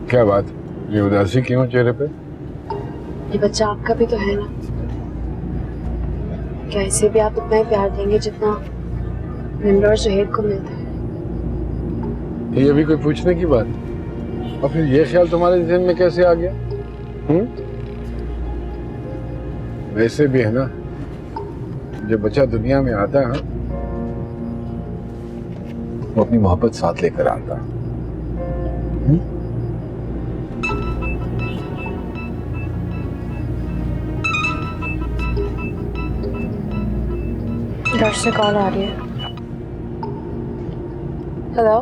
क्या बात, ये उदासी क्यों चेहरे पे? ये बच्चा आपका भी तो है ना, क्या इसे भी आप उतना ही प्यार देंगे जितना निम्र और सुहेल को मिलता है? ये भी कोई पूछने की बात? और फिर ये ख्याल तुम्हारे जहन में कैसे आ गया? वैसे भी है ना, जब बच्चा दुनिया में आता है वो अपनी मोहब्बत साथ लेकर आता है। घर से कॉल आ रही है। हेलो।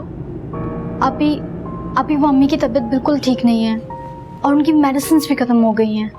अभी मम्मी की तबीयत बिल्कुल ठीक नहीं है और उनकी मेडिसिन भी खत्म हो गई हैं।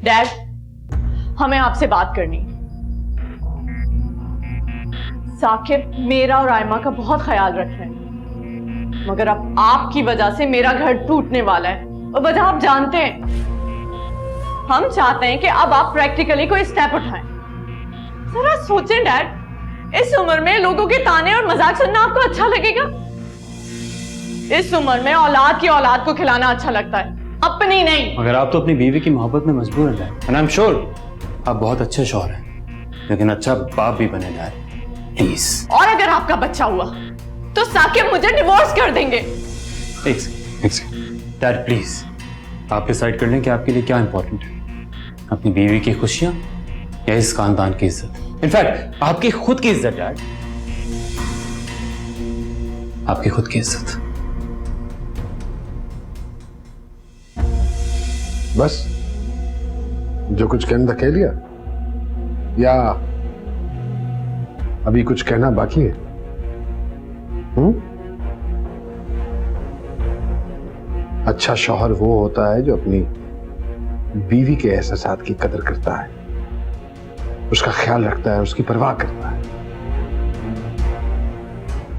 डैड, हमें आपसे बात करनी। साकिब मेरा और आयमा का बहुत ख्याल रख रहे हैं, मगर अब आपकी वजह से मेरा घर टूटने वाला है और वजह आप जानते हैं। हम चाहते हैं कि अब आप प्रैक्टिकली कोई स्टेप उठाएं। जरा सोचें डैड, इस उम्र में लोगों के ताने और मजाक सुनना आपको अच्छा लगेगा? इस उम्र में औलाद की औलाद को खिलाना अच्छा लगता है, अपनी नहीं। मगर आप तो अपनी बीवी की मोहब्बत में मजबूर हैं dad, and I am sure आप बहुत अच्छे शौहर हैं, लेकिन अच्छा बाप भी बने डैड, प्लीज। और अगर आपका बच्चा हुआ तो साकिब मुझे डिवोर्स कर देंगे। एक सेकंड डैड, प्लीज आप डिसाइड कर लें कि आपके लिए क्या इंपॉर्टेंट है, अपनी बीवी की खुशियां या इस खानदान की इज्जत। इनफैक्ट आपकी खुद की इज्जत डैड, आपकी खुद की इज्जत। बस जो कुछ कहना था कह लिया, या अभी कुछ कहना बाकी है? अच्छा शौहर वो होता है जो अपनी बीवी के एहसासात की कदर करता है, उसका ख्याल रखता है, उसकी परवाह करता है।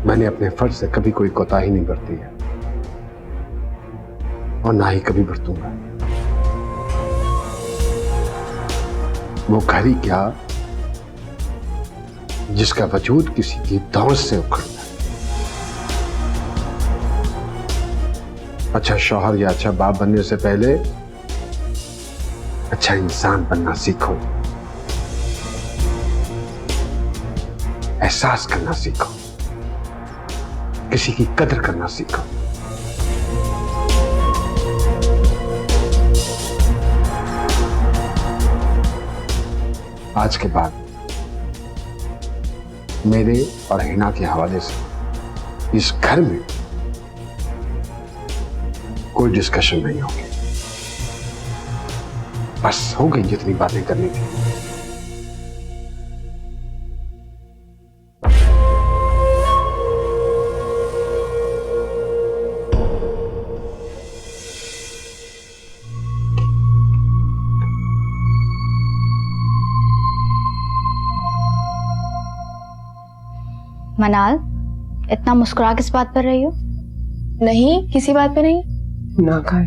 मैंने अपने फर्ज से कभी कोई कोताही नहीं बरती है और ना ही कभी बरतूंगा। वो घर ही क्या जिसका वजूद किसी की दौड़ से उखड़ता है। अच्छा शौहर या अच्छा बाप बनने से पहले अच्छा इंसान बनना सीखो, एहसास करना सीखो, किसी की कदर करना सीखो। आज के बाद मेरे और हिना के हवाले से इस घर में कोई डिस्कशन नहीं होगी। बस हो गई जितनी बातें करनी थी। मनाल, इतना मुस्कुरा किस बात पर रही हो? नहीं, किसी बात पे नहीं। ना खाए।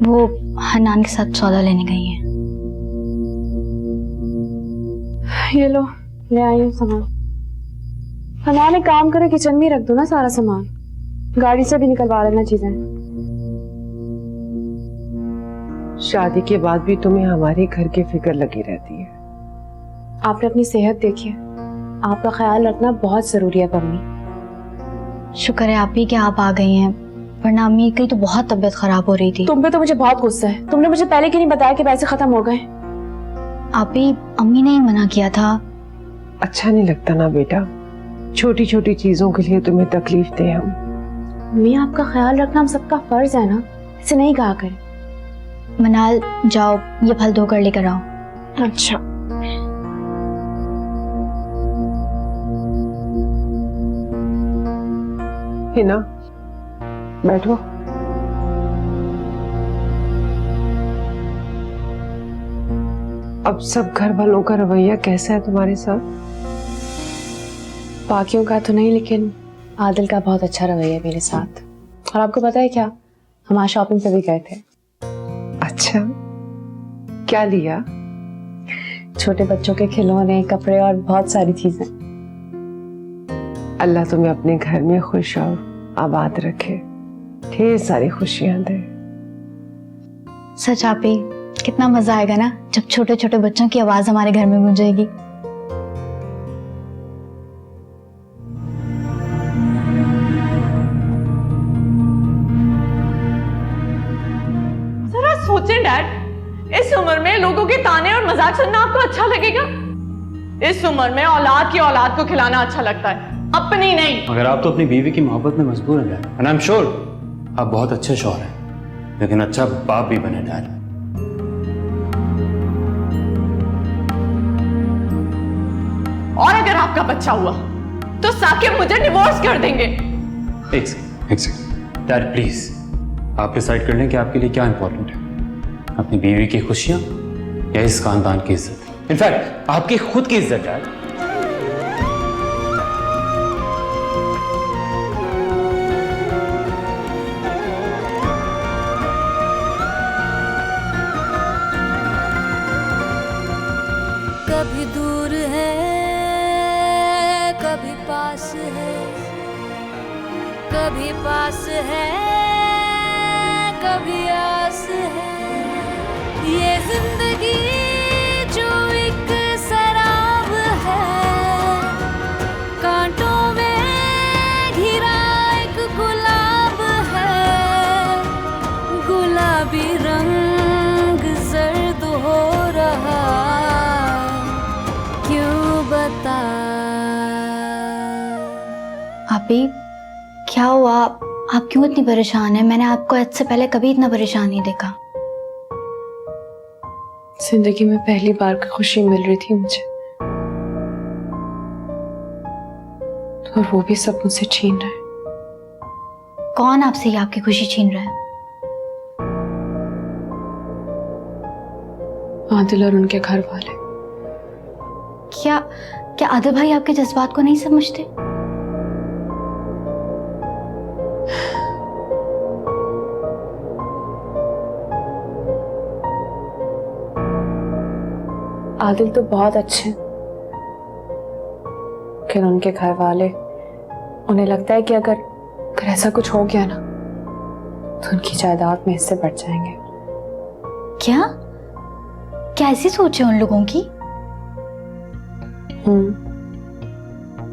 वो हन्नान के साथ सौदा लेने गई हैं। ये लो, ले आई हूँ सामान। हन्नान एक काम करे, किचन में रख दो ना सारा सामान, गाड़ी से भी निकलवा लेना चीजें। शादी के बाद भी तुम्हें हमारे घर की फिक्र लगी रहती है। आपने अपनी सेहत देखी है, आपका ख्याल रखना बहुत जरूरी है अम्मी। शुक्र है आप ही कि आप आ गई हैं, वरना अम्मी की तो बहुत तबीयत खराब हो रही थी। तुम पे तो मुझे बहुत गुस्सा है, तुमने मुझे पहले क्यों नहीं बताया कि पैसे खत्म हो गए? आप ही अम्मी ने ही मना किया था। अच्छा नहीं लगता ना बेटा, छोटी छोटी चीजों के लिए तुम्हें तकलीफ दे हम। अम्मी आपका ख्याल रखना हम सबका फर्ज है ना, ऐसे नहीं कहा करें। मनाल जाओ, ये फल धोकर लेकर आओ। अच्छा। हिना बैठो। अब सब घर वालों का रवैया कैसा है तुम्हारे साथ? बाकियों का तो नहीं, लेकिन आदिल का बहुत अच्छा रवैया है मेरे साथ। और आपको पता है क्या, हम आज शॉपिंग पे भी गए थे। अच्छा, क्या लिया? छोटे बच्चों के खिलौने, कपड़े और बहुत सारी चीजें। अल्लाह तुम्हें अपने घर में खुश और आबाद रखे, ढेर सारी खुशियां दे। सच आप ही, कितना मजा आएगा ना जब छोटे छोटे बच्चों की आवाज हमारे घर में गूंजेगी। जरा सोचें डैड, इस उम्र में लोगों के ताने और मजाक सुनना आपको अच्छा लगेगा? इस उम्र में औलाद की औलाद को खिलाना अच्छा लगता है, अपनी नहीं। मगर आप तो अपनी बीवी की मोहब्बत में मजबूर हैं dad, and I am sure आप बहुत अच्छे शौहर हैं, लेकिन अच्छा बाप भी बने डैड। और अगर आपका बच्चा हुआ तो साकिब मुझे डिवोर्स कर देंगे। एक सेकंड डैड प्लीज, आप डिसाइड कर लें कि आपके लिए क्या इंपॉर्टेंट है, अपनी बीवी की खुशियां या इस खानदान की इज्जत, इनफैक्ट आपकी खुद की इज्जत डैड। कभी दूर है, कभी पास है, कभी पास है, कभी आस है। ये जिंदगी जो एक शराब है, कांटों में घिरा एक गुलाब है। गुलाबी रंग जर्द हो रहा, क्यों बता। आपी, क्या हुआ? आप क्यों इतनी परेशान हैं? मैंने आपको आज से पहले कभी इतना परेशान नहीं देखा। जिंदगी में पहली बार की खुशी मिल रही थी मुझे, और वो भी सब मुझसे छीन रहे हैं। कौन आपसे ये आपकी खुशी छीन रहा है? आदिल और उनके घर वाले। क्या क्या आदिल भाई आपके जज्बात को नहीं समझते? आदिल तो बहुत अच्छे हैं, लेकिन उनके घर वाले, उन्हें लगता है कि अगर ऐसा कुछ हो गया ना तो उनकी जायदाद में हिस्से बढ़ जाएंगे। क्या क्या ऐसी सोच है उन लोगों की?